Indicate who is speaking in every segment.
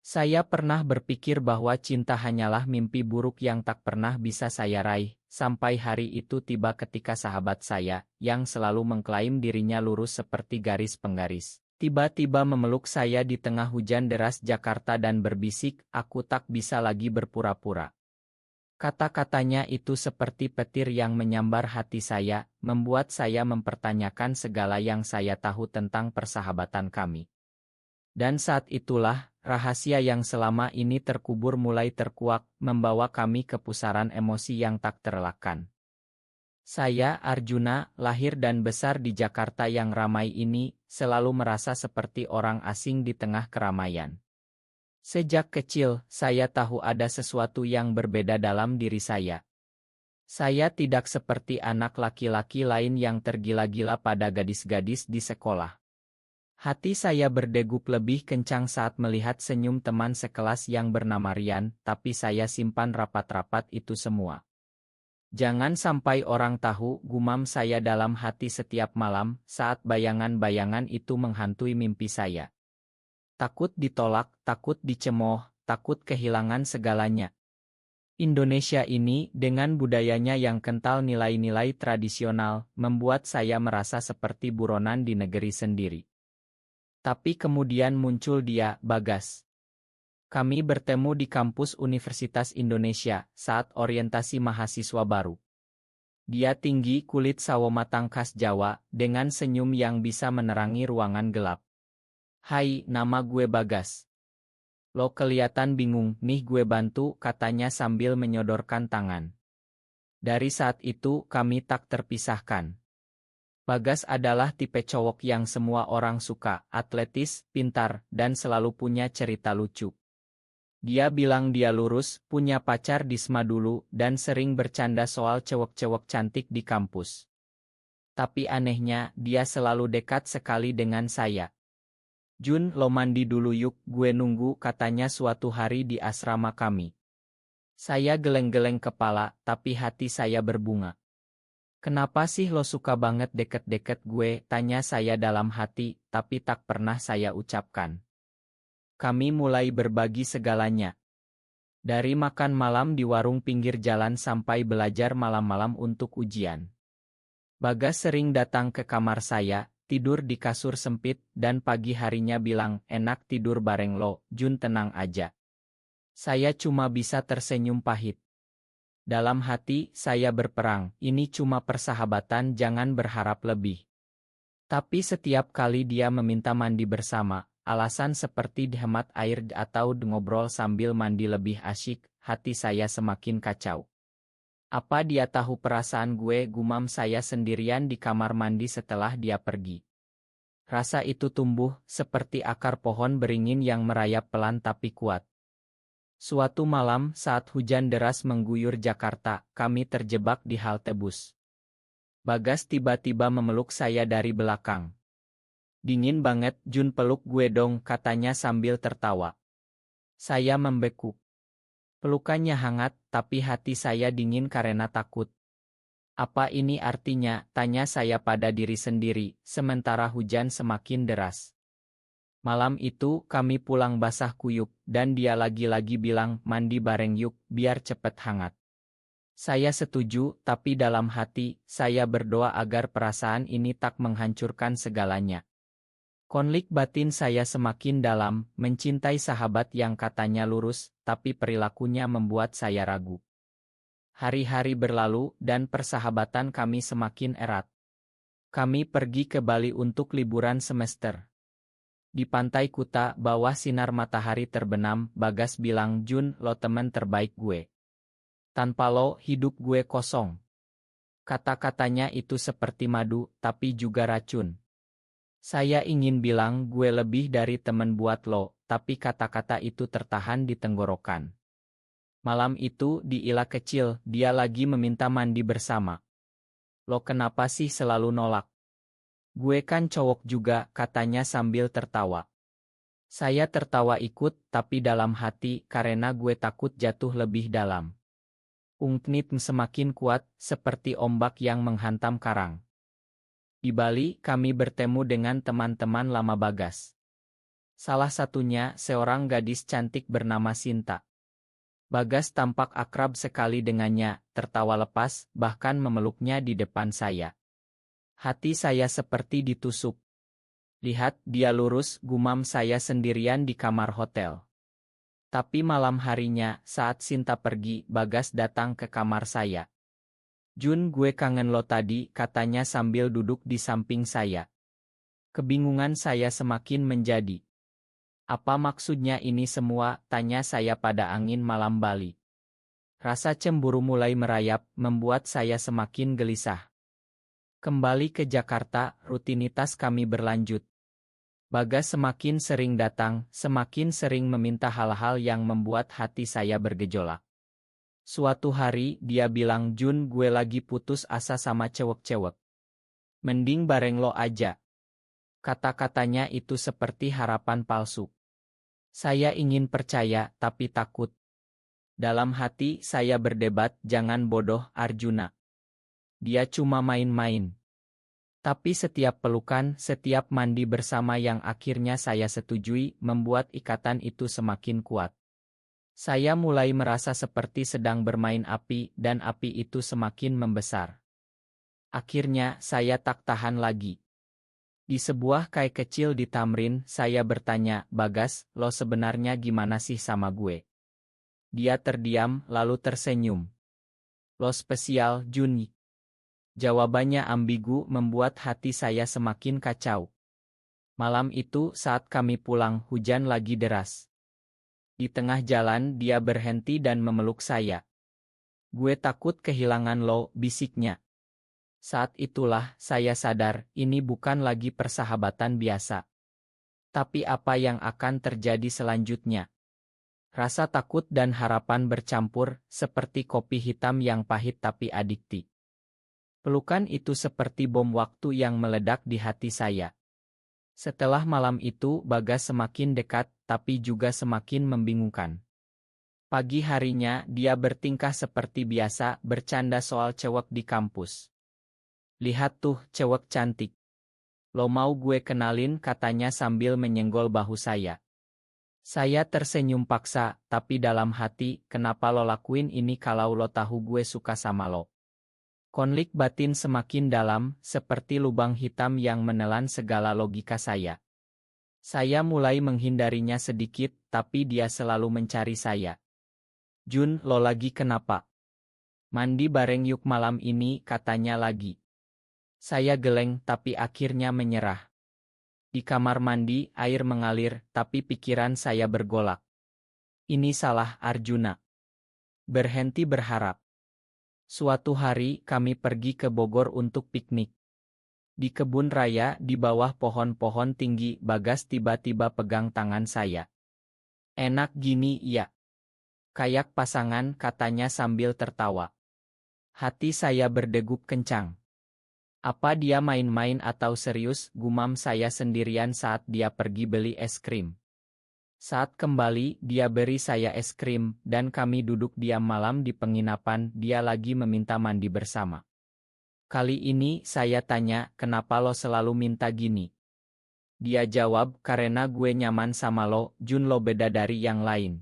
Speaker 1: Saya pernah berpikir bahwa cinta hanyalah mimpi buruk yang tak pernah bisa saya raih, sampai hari itu tiba ketika sahabat saya, yang selalu mengklaim dirinya lurus seperti garis penggaris, tiba-tiba memeluk saya di tengah hujan deras Jakarta dan berbisik, "Aku tak bisa lagi berpura-pura." Kata-katanya itu seperti petir yang menyambar hati saya, membuat saya mempertanyakan segala yang saya tahu tentang persahabatan kami. Dan saat itulah, rahasia yang selama ini terkubur mulai terkuak, membawa kami ke pusaran emosi yang tak terelakkan. Saya, Arjuna, lahir dan besar di Jakarta yang ramai ini, selalu merasa seperti orang asing di tengah keramaian. Sejak kecil, saya tahu ada sesuatu yang berbeda dalam diri saya. Saya tidak seperti anak laki-laki lain yang tergila-gila pada gadis-gadis di sekolah. Hati saya berdegup lebih kencang saat melihat senyum teman sekelas yang bernama Rian, tapi saya simpan rapat-rapat itu semua. Jangan sampai orang tahu, gumam saya dalam hati setiap malam saat bayangan-bayangan itu menghantui mimpi saya. Takut ditolak, takut dicemooh, takut kehilangan segalanya. Indonesia ini, dengan budayanya yang kental nilai-nilai tradisional, membuat saya merasa seperti buronan di negeri sendiri. Tapi kemudian muncul dia, Bagas. Kami bertemu di kampus Universitas Indonesia saat orientasi mahasiswa baru. Dia tinggi, kulit sawo matang khas Jawa, dengan senyum yang bisa menerangi ruangan gelap. "Hai, nama gue Bagas. Lo kelihatan bingung, nih gue bantu," katanya sambil menyodorkan tangan. Dari saat itu kami tak terpisahkan. Bagas adalah tipe cowok yang semua orang suka, atletis, pintar, dan selalu punya cerita lucu. Dia bilang dia lurus, punya pacar di SMA dulu, dan sering bercanda soal cewek-cewek cantik di kampus. Tapi anehnya, dia selalu dekat sekali dengan saya. "Jun, lo mandi dulu yuk, gue nunggu," katanya suatu hari di asrama kami. Saya geleng-geleng kepala, tapi hati saya berbunga. "Kenapa sih lo suka banget deket-deket gue?" tanya saya dalam hati, tapi tak pernah saya ucapkan. Kami mulai berbagi segalanya. Dari makan malam di warung pinggir jalan sampai belajar malam-malam untuk ujian. Bagas sering datang ke kamar saya, tidur di kasur sempit, dan pagi harinya bilang, "Enak tidur bareng lo, Jun, tenang aja." Saya cuma bisa tersenyum pahit. Dalam hati, saya berperang, ini cuma persahabatan, jangan berharap lebih. Tapi setiap kali dia meminta mandi bersama, alasan seperti dihemat air atau ngobrol sambil mandi lebih asyik, hati saya semakin kacau. "Apa dia tahu perasaan gue?" gumam saya sendirian di kamar mandi setelah dia pergi. Rasa itu tumbuh, seperti akar pohon beringin yang merayap pelan tapi kuat. Suatu malam saat hujan deras mengguyur Jakarta, kami terjebak di halte bus. Bagas tiba-tiba memeluk saya dari belakang. "Dingin banget, Jun, peluk gue dong," katanya sambil tertawa. Saya membekuk. Pelukannya hangat, tapi hati saya dingin karena takut. "Apa ini artinya?" tanya saya pada diri sendiri, sementara hujan semakin deras. Malam itu kami pulang basah kuyup, dan dia lagi-lagi bilang, "Mandi bareng yuk, biar cepet hangat." Saya setuju, tapi dalam hati, saya berdoa agar perasaan ini tak menghancurkan segalanya. Konflik batin saya semakin dalam, mencintai sahabat yang katanya lurus, tapi perilakunya membuat saya ragu. Hari-hari berlalu, dan persahabatan kami semakin erat. Kami pergi ke Bali untuk liburan semester. Di pantai Kuta, bawah sinar matahari terbenam, Bagas bilang, "Jun, lo teman terbaik gue. Tanpa lo, hidup gue kosong." Kata-katanya itu seperti madu, tapi juga racun. Saya ingin bilang gue lebih dari teman buat lo, tapi kata-kata itu tertahan di tenggorokan. Malam itu, di Ila kecil, dia lagi meminta mandi bersama. "Lo kenapa sih selalu nolak? Gue kan cowok juga," katanya sambil tertawa. Saya tertawa ikut, tapi dalam hati, karena gue takut jatuh lebih dalam. Ungknit semakin kuat, seperti ombak yang menghantam karang. Di Bali, kami bertemu dengan teman-teman lama Bagas. Salah satunya seorang gadis cantik bernama Sinta. Bagas tampak akrab sekali dengannya, tertawa lepas, bahkan memeluknya di depan saya. Hati saya seperti ditusuk. Lihat, dia lurus, gumam saya sendirian di kamar hotel. Tapi malam harinya, saat Sinta pergi, Bagas datang ke kamar saya. "Jun, gue kangen lo tadi," katanya sambil duduk di samping saya. Kebingungan saya semakin menjadi. "Apa maksudnya ini semua?" tanya saya pada angin malam Bali. Rasa cemburu mulai merayap, membuat saya semakin gelisah. Kembali ke Jakarta, rutinitas kami berlanjut. Bagas semakin sering datang, semakin sering meminta hal-hal yang membuat hati saya bergejolak. Suatu hari, dia bilang, "Jun, gue lagi putus asa sama cewek-cewek. Mending bareng lo aja." Kata-katanya itu seperti harapan palsu. Saya ingin percaya, tapi takut. Dalam hati, saya berdebat, "Jangan bodoh, Arjuna. Dia cuma main-main." Tapi setiap pelukan, setiap mandi bersama yang akhirnya saya setujui, membuat ikatan itu semakin kuat. Saya mulai merasa seperti sedang bermain api, dan api itu semakin membesar. Akhirnya, saya tak tahan lagi. Di sebuah kai kecil di Tamrin, saya bertanya, "Bagas, lo sebenarnya gimana sih sama gue?" Dia terdiam, lalu tersenyum. "Lo spesial, Jun." Jawabannya ambigu, membuat hati saya semakin kacau. Malam itu, saat kami pulang, hujan lagi deras. Di tengah jalan, dia berhenti dan memeluk saya. "Gue takut kehilangan lo," bisiknya. Saat itulah, saya sadar, ini bukan lagi persahabatan biasa. Tapi apa yang akan terjadi selanjutnya? Rasa takut dan harapan bercampur, seperti kopi hitam yang pahit tapi adiktif. Pelukan itu seperti bom waktu yang meledak di hati saya. Setelah malam itu, Bagas semakin dekat, tapi juga semakin membingungkan. Pagi harinya, dia bertingkah seperti biasa, bercanda soal cewek di kampus. "Lihat tuh, cewek cantik. Lo mau gue kenalin?" katanya sambil menyenggol bahu saya. Saya tersenyum paksa, tapi dalam hati, "Kenapa lo lakuin ini kalau lo tahu gue suka sama lo?" Konflik batin semakin dalam, seperti lubang hitam yang menelan segala logika saya. Saya mulai menghindarinya sedikit, tapi dia selalu mencari saya. "Jun, lo lagi kenapa? Mandi bareng yuk malam ini," katanya lagi. Saya geleng, tapi akhirnya menyerah. Di kamar mandi, air mengalir, tapi pikiran saya bergolak. Ini salah Arjuna. Berhenti berharap. Suatu hari, kami pergi ke Bogor untuk piknik. Di kebun raya, di bawah pohon-pohon tinggi, Bagas tiba-tiba pegang tangan saya. "Enak gini ya. Kayak pasangan," katanya sambil tertawa. Hati saya berdegup kencang. Apa dia main-main atau serius, gumam saya sendirian saat dia pergi beli es krim. Saat kembali, dia beri saya es krim, dan kami duduk diam malam di penginapan, dia lagi meminta mandi bersama. Kali ini, saya tanya, "Kenapa lo selalu minta gini?" Dia jawab, "Karena gue nyaman sama lo, Jun, lo beda dari yang lain."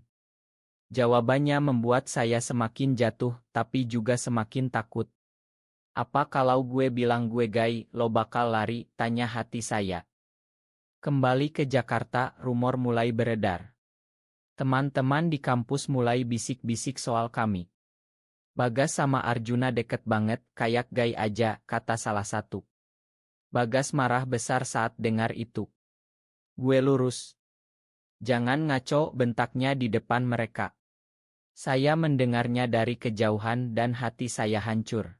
Speaker 1: Jawabannya membuat saya semakin jatuh, tapi juga semakin takut. "Apa kalau gue bilang gue gay, lo bakal lari?" tanya hati saya. Kembali ke Jakarta, rumor mulai beredar. Teman-teman di kampus mulai bisik-bisik soal kami. "Bagas sama Arjuna deket banget, kayak gay aja," kata salah satu. Bagas marah besar saat dengar itu. Gue lurus. "Jangan ngaco," bentaknya di depan mereka. Saya mendengarnya dari kejauhan dan hati saya hancur.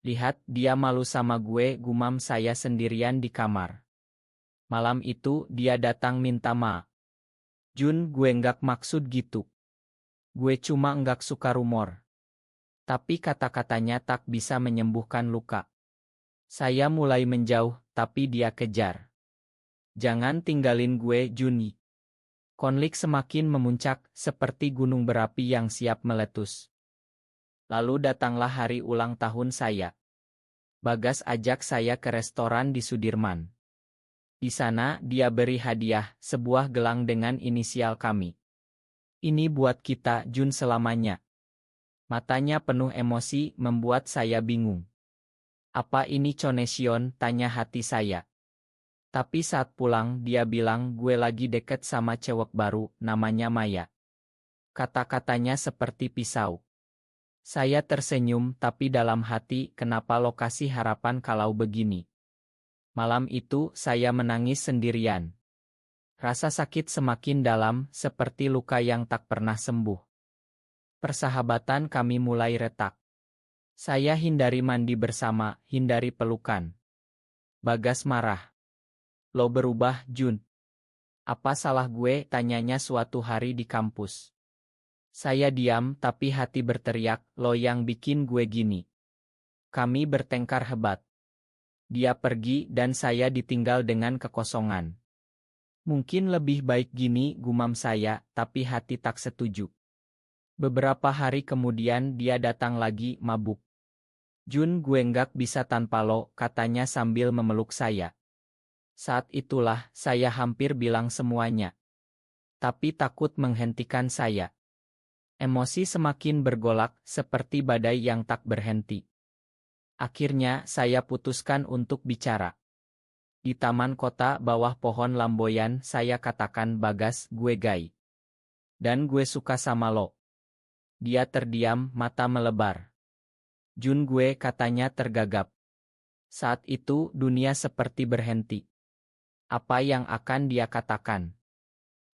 Speaker 1: "Lihat, dia malu sama gue," gumam saya sendirian di kamar. Malam itu, dia datang minta maaf. "Jun, gue nggak maksud gitu. Gue cuma nggak suka rumor." Tapi kata-katanya tak bisa menyembuhkan luka. Saya mulai menjauh, tapi dia kejar. "Jangan tinggalin gue, Juni." Konflik semakin memuncak, seperti gunung berapi yang siap meletus. Lalu datanglah hari ulang tahun saya. Bagas ajak saya ke restoran di Sudirman. Di sana dia beri hadiah, sebuah gelang dengan inisial kami. Ini buat kita, Jun, selamanya. Matanya penuh emosi, membuat saya bingung. Apa ini Chonesion? Tanya hati saya. Tapi saat pulang dia bilang gue lagi deket sama cewek baru, namanya Maya. Kata-katanya seperti pisau. Saya tersenyum tapi dalam hati kenapa lo kasih harapan kalau begini. Malam itu saya menangis sendirian. Rasa sakit semakin dalam seperti luka yang tak pernah sembuh. Persahabatan kami mulai retak. Saya hindari mandi bersama, hindari pelukan. Bagas marah. Lo berubah, Jun. Apa salah gue? Tanyanya suatu hari di kampus. Saya diam tapi hati berteriak, lo yang bikin gue gini. Kami bertengkar hebat. Dia pergi dan saya ditinggal dengan kekosongan. Mungkin lebih baik gini, gumam saya, tapi hati tak setuju. Beberapa hari kemudian dia datang lagi, mabuk. Jun, gue nggak bisa tanpa lo, katanya sambil memeluk saya. Saat itulah saya hampir bilang semuanya. Tapi takut menghentikan saya. Emosi semakin bergolak, seperti badai yang tak berhenti. Akhirnya saya putuskan untuk bicara. Di taman kota bawah pohon lamboyan saya katakan, Bagas, gue gay. Dan gue suka sama lo. Dia terdiam, mata melebar. Jun, gue, katanya tergagap. Saat itu dunia seperti berhenti. Apa yang akan dia katakan?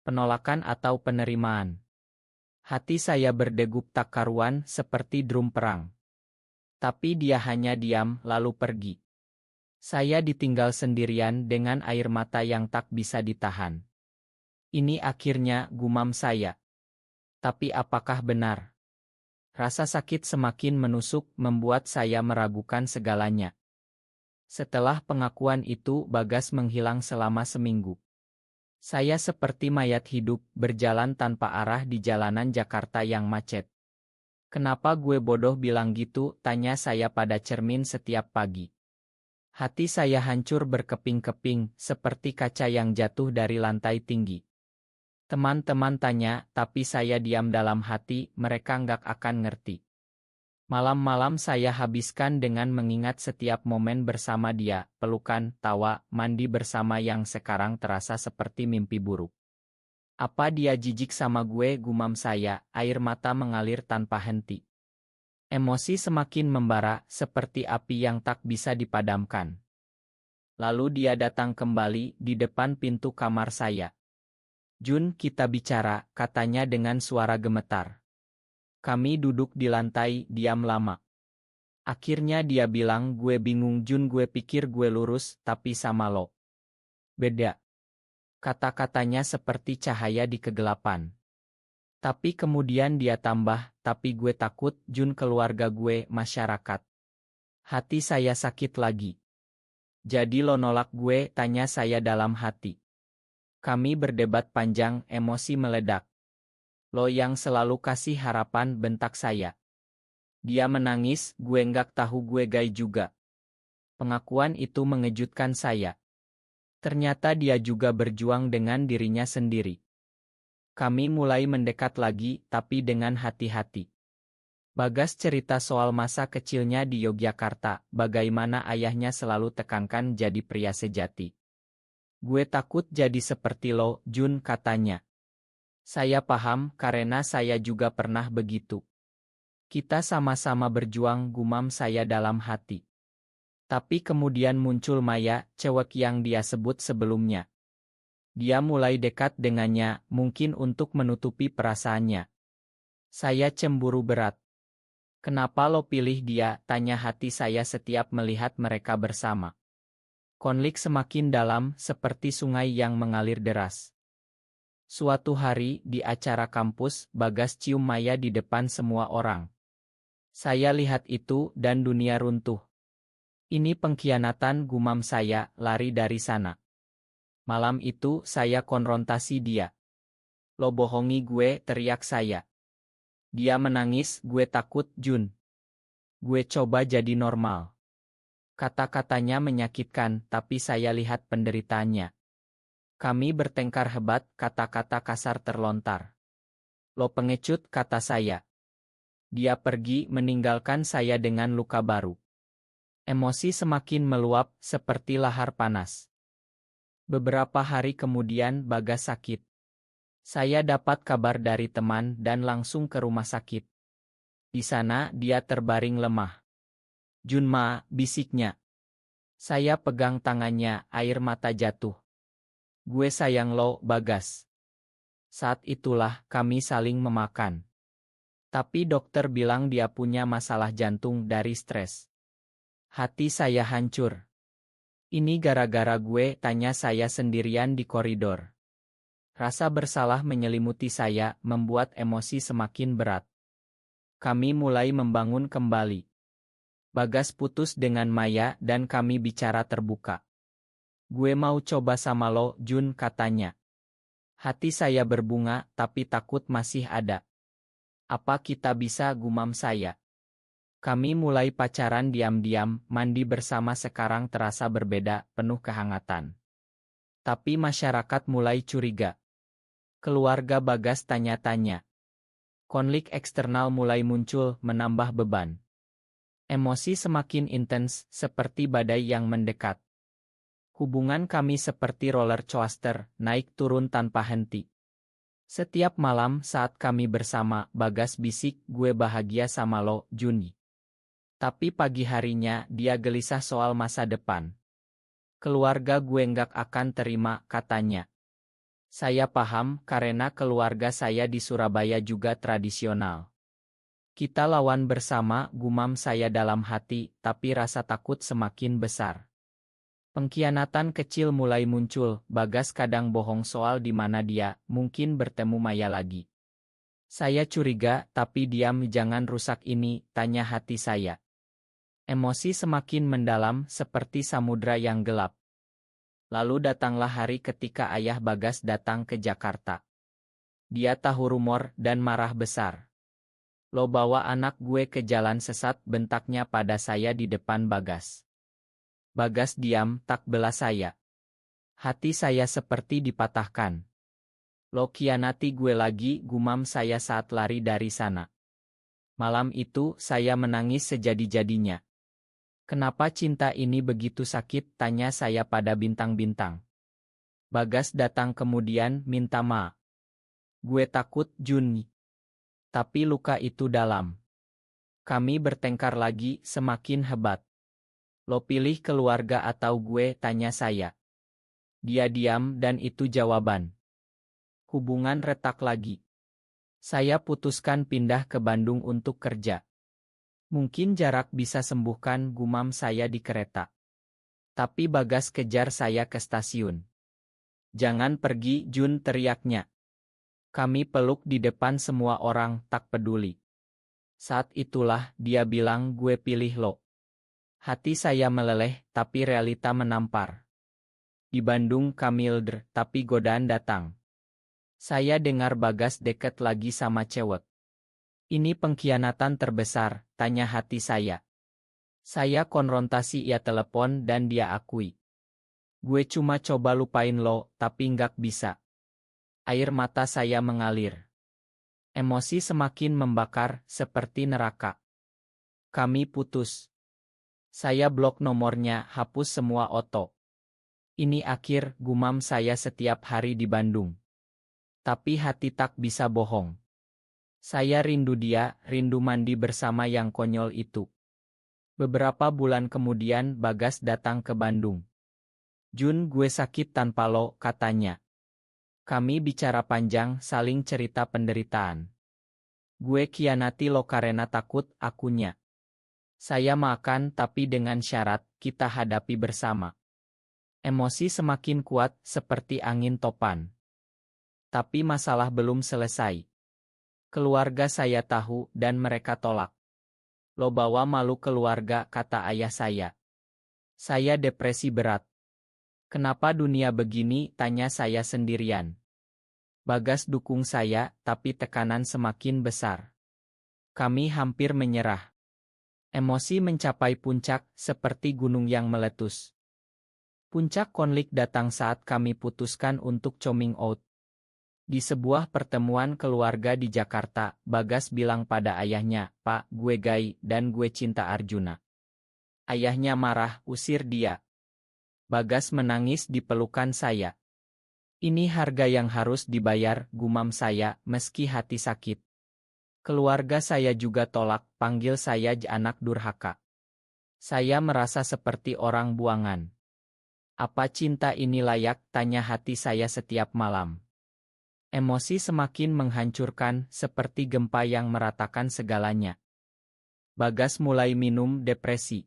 Speaker 1: Penolakan atau penerimaan? Hati saya berdegup tak karuan seperti drum perang. Tapi dia hanya diam lalu pergi. Saya ditinggal sendirian dengan air mata yang tak bisa ditahan. Ini akhirnya, gumam saya. Tapi apakah benar? Rasa sakit semakin menusuk membuat saya meragukan segalanya. Setelah pengakuan itu Bagas menghilang selama seminggu. Saya seperti mayat hidup berjalan tanpa arah di jalanan Jakarta yang macet. Kenapa gue bodoh bilang gitu? Tanya saya pada cermin setiap pagi. Hati saya hancur berkeping-keping, seperti kaca yang jatuh dari lantai tinggi. Teman-teman tanya, tapi saya diam dalam hati, mereka nggak akan ngerti. Malam-malam saya habiskan dengan mengingat setiap momen bersama dia, pelukan, tawa, mandi bersama yang sekarang terasa seperti mimpi buruk. Apa dia jijik sama gue? Gumam saya, air mata mengalir tanpa henti. Emosi semakin membara, seperti api yang tak bisa dipadamkan. Lalu dia datang kembali di depan pintu kamar saya. Jun, kita bicara, katanya dengan suara gemetar. Kami duduk di lantai, diam lama. Akhirnya dia bilang, gue bingung Jun, gue pikir gue lurus, tapi sama lo. Beda. Kata-katanya seperti cahaya di kegelapan. Tapi kemudian dia tambah, tapi gue takut, Jun, keluarga gue, masyarakat. Hati saya sakit lagi. Jadi lo nolak gue? Tanya saya dalam hati. Kami berdebat panjang, emosi meledak. Lo yang selalu kasih harapan, bentak saya. Dia menangis, gue nggak tahu gue gay juga. Pengakuan itu mengejutkan saya. Ternyata dia juga berjuang dengan dirinya sendiri. Kami mulai mendekat lagi, tapi dengan hati-hati. Bagas cerita soal masa kecilnya di Yogyakarta, bagaimana ayahnya selalu tekankan jadi pria sejati. Gue takut jadi seperti lo, Jun, katanya. Saya paham, karena saya juga pernah begitu. Kita sama-sama berjuang, gumam saya dalam hati. Tapi kemudian muncul Maya, cewek yang dia sebut sebelumnya. Dia mulai dekat dengannya, mungkin untuk menutupi perasaannya. Saya cemburu berat. Kenapa lo pilih dia? Tanya hati saya setiap melihat mereka bersama. Konflik semakin dalam, seperti sungai yang mengalir deras. Suatu hari, di acara kampus, Bagas cium Maya di depan semua orang. Saya lihat itu, dan dunia runtuh. Ini pengkhianatan, gumam saya, lari dari sana. Malam itu, saya konfrontasi dia. Lo bohongi gue, teriak saya. Dia menangis, gue takut, Jun. Gue coba jadi normal. Kata-katanya menyakitkan, tapi saya lihat penderitaannya. Kami bertengkar hebat, kata-kata kasar terlontar. Lo pengecut, kata saya. Dia pergi meninggalkan saya dengan luka baru. Emosi semakin meluap seperti lahar panas. Beberapa hari kemudian Bagas sakit. Saya dapat kabar dari teman dan langsung ke rumah sakit. Di sana dia terbaring lemah. Junma, bisiknya. Saya pegang tangannya, air mata jatuh. Gue sayang lo, Bagas. Saat itulah kami saling memakan. Tapi dokter bilang dia punya masalah jantung dari stres. Hati saya hancur. Ini gara-gara gue, tanya saya sendirian di koridor. Rasa bersalah menyelimuti saya, membuat emosi semakin berat. Kami mulai membangun kembali. Bagas putus dengan Maya dan kami bicara terbuka. Gue mau coba sama lo, Jun, katanya. Hati saya berbunga, tapi takut masih ada. Apa kita bisa, gumam saya. Kami mulai pacaran diam-diam, mandi bersama sekarang terasa berbeda, penuh kehangatan. Tapi masyarakat mulai curiga. Keluarga Bagas tanya-tanya. Konflik eksternal mulai muncul, menambah beban. Emosi semakin intens, seperti badai yang mendekat. Hubungan kami seperti roller coaster, naik turun tanpa henti. Setiap malam saat kami bersama, Bagas bisik, gue bahagia sama lo, Juni. Tapi pagi harinya, dia gelisah soal masa depan. Keluarga gue nggak akan terima, katanya. Saya paham, karena keluarga saya di Surabaya juga tradisional. Kita lawan bersama, gumam saya dalam hati, tapi rasa takut semakin besar. Pengkhianatan kecil mulai muncul, Bagas kadang bohong soal di mana dia, mungkin bertemu Maya lagi. Saya curiga, tapi diam, jangan rusak ini, tanya hati saya. Emosi semakin mendalam, seperti samudra yang gelap. Lalu datanglah hari ketika ayah Bagas datang ke Jakarta. Dia tahu rumor dan marah besar. Lo bawa anak gue ke jalan sesat, bentaknya pada saya di depan Bagas. Bagas diam, tak bela saya. Hati saya seperti dipatahkan. Lo khianati gue lagi, gumam saya saat lari dari sana. Malam itu, saya menangis sejadi-jadinya. Kenapa cinta ini begitu sakit, tanya saya pada bintang-bintang. Bagas datang kemudian, minta maaf. Gue takut, Juni. Tapi luka itu dalam. Kami bertengkar lagi, semakin hebat. Lo pilih keluarga atau gue, tanya saya. Dia diam dan itu jawaban. Hubungan retak lagi. Saya putuskan pindah ke Bandung untuk kerja. Mungkin jarak bisa sembuhkan, gumam saya di kereta. Tapi Bagas kejar saya ke stasiun. Jangan pergi, Jun, teriaknya. Kami peluk di depan semua orang, tak peduli. Saat itulah dia bilang, gue pilih lo. Hati saya meleleh, tapi realita menampar. Di Bandung kami ledr, tapi godaan datang. Saya dengar Bagas deket lagi sama cewek. Ini pengkhianatan terbesar, tanya hati saya. Saya konfrontasi, ia telepon dan dia akui. Gue cuma coba lupain lo, tapi nggak bisa. Air mata saya mengalir. Emosi semakin membakar, seperti neraka. Kami putus. Saya blok nomornya, hapus semua oto. Ini akhir, gumam saya setiap hari di Bandung. Tapi hati tak bisa bohong. Saya rindu dia, rindu mandi bersama yang konyol itu. Beberapa bulan kemudian Bagas datang ke Bandung. Jun, gue sakit tanpa lo, katanya. Kami bicara panjang, saling cerita penderitaan. Gue khianati lo karena takut, akunya. Saya makan tapi dengan syarat, kita hadapi bersama. Emosi semakin kuat, seperti angin topan. Tapi masalah belum selesai. Keluarga saya tahu dan mereka tolak. Lo bawa malu keluarga, kata ayah saya. Saya depresi berat. Kenapa dunia begini, tanya saya sendirian. Bagas dukung saya, tapi tekanan semakin besar. Kami hampir menyerah. Emosi mencapai puncak, seperti gunung yang meletus. Puncak konflik datang saat kami putuskan untuk coming out. Di sebuah pertemuan keluarga di Jakarta, Bagas bilang pada ayahnya, "Pak, gue gay dan gue cinta Arjuna." Ayahnya marah, usir dia. Bagas menangis di pelukan saya. "Ini harga yang harus dibayar," gumam saya, meski hati sakit. Keluarga saya juga tolak, panggil saya anak durhaka. Saya merasa seperti orang buangan. Apa cinta ini layak, tanya hati saya setiap malam. Emosi semakin menghancurkan, seperti gempa yang meratakan segalanya. Bagas mulai minum depresi.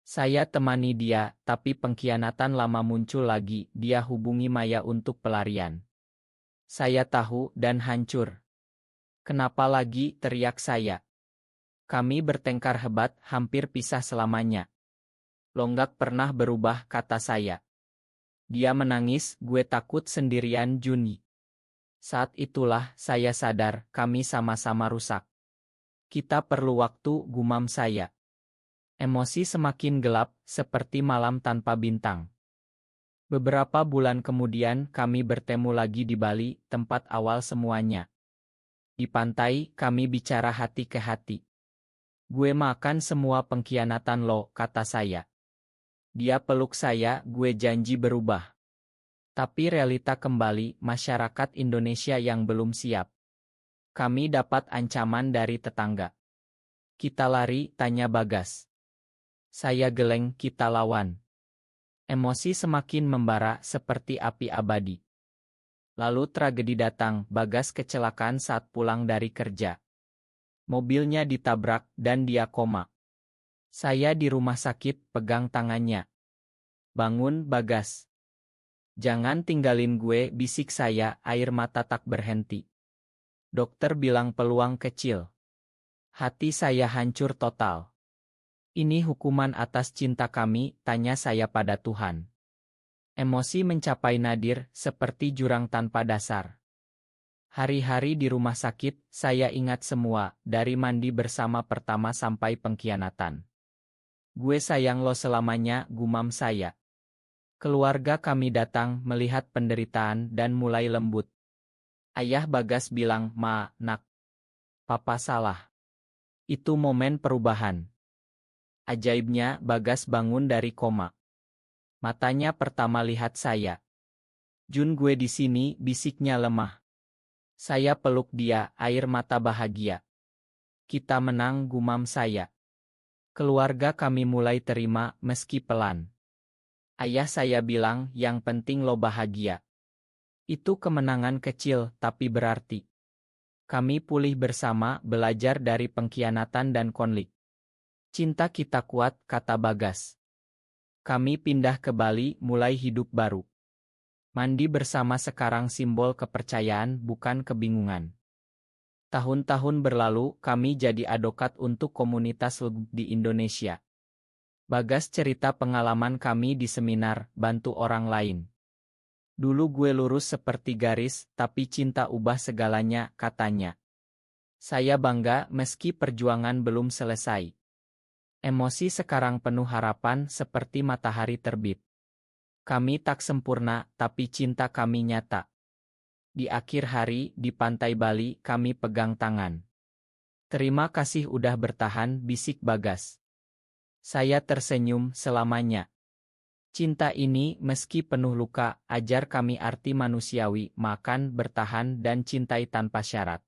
Speaker 1: Saya temani dia, tapi pengkhianatan lama muncul lagi, dia hubungi Maya untuk pelarian. Saya tahu dan hancur. "Kenapa lagi?" teriak saya. "Kami bertengkar hebat, hampir pisah selamanya." "Lo nggak pernah berubah," kata saya. Dia menangis, "Gue takut sendirian, Juni." Saat itulah saya sadar, kami sama-sama rusak. "Kita perlu waktu," gumam saya. Emosi semakin gelap, seperti malam tanpa bintang. Beberapa bulan kemudian kami bertemu lagi di Bali, tempat awal semuanya. Di pantai, kami bicara hati ke hati. "Gue makan semua pengkhianatan lo," kata saya. Dia peluk saya, "Gue janji berubah." Tapi realita kembali, masyarakat Indonesia yang belum siap. Kami dapat ancaman dari tetangga. "Kita lari?" tanya Bagas. Saya geleng, "Kita lawan." Emosi semakin membara, seperti api abadi. Lalu tragedi datang, Bagas kecelakaan saat pulang dari kerja. Mobilnya ditabrak, dan dia koma. Saya di rumah sakit, pegang tangannya. "Bangun, Bagas. Jangan tinggalin gue," bisik saya, air mata tak berhenti. Dokter bilang peluang kecil. Hati saya hancur total. "Ini hukuman atas cinta kami," tanya saya pada Tuhan. Emosi mencapai nadir, seperti jurang tanpa dasar. Hari-hari di rumah sakit, saya ingat semua, dari mandi bersama pertama sampai pengkhianatan. "Gue sayang lo selamanya," gumam saya. Keluarga kami datang, melihat penderitaan, dan mulai lembut. Ayah Bagas bilang, Nak, papa salah." Itu momen perubahan. Ajaibnya, Bagas bangun dari koma. Matanya pertama lihat saya. "Jun, gue di sini," bisiknya lemah. Saya peluk dia, air mata bahagia. "Kita menang," gumam saya. Keluarga kami mulai terima, meski pelan. Ayah saya bilang, "Yang penting lo bahagia." Itu kemenangan kecil, tapi berarti. Kami pulih bersama, belajar dari pengkhianatan dan konflik. "Cinta kita kuat," kata Bagas. Kami pindah ke Bali, mulai hidup baru. Mandi bersama sekarang simbol kepercayaan, bukan kebingungan. Tahun-tahun berlalu, kami jadi advokat untuk komunitas LGBT di Indonesia. Bagas cerita pengalaman kami di seminar, bantu orang lain. "Dulu gue lurus seperti garis, tapi cinta ubah segalanya," katanya. Saya bangga, meski perjuangan belum selesai. Emosi sekarang penuh harapan, seperti matahari terbit. Kami tak sempurna, tapi cinta kami nyata. Di akhir hari, di pantai Bali, kami pegang tangan. "Terima kasih udah bertahan," bisik Bagas. Saya tersenyum, "Selamanya." Cinta ini, meski penuh luka, ajar kami arti manusiawi, makan, bertahan, dan cintai tanpa syarat.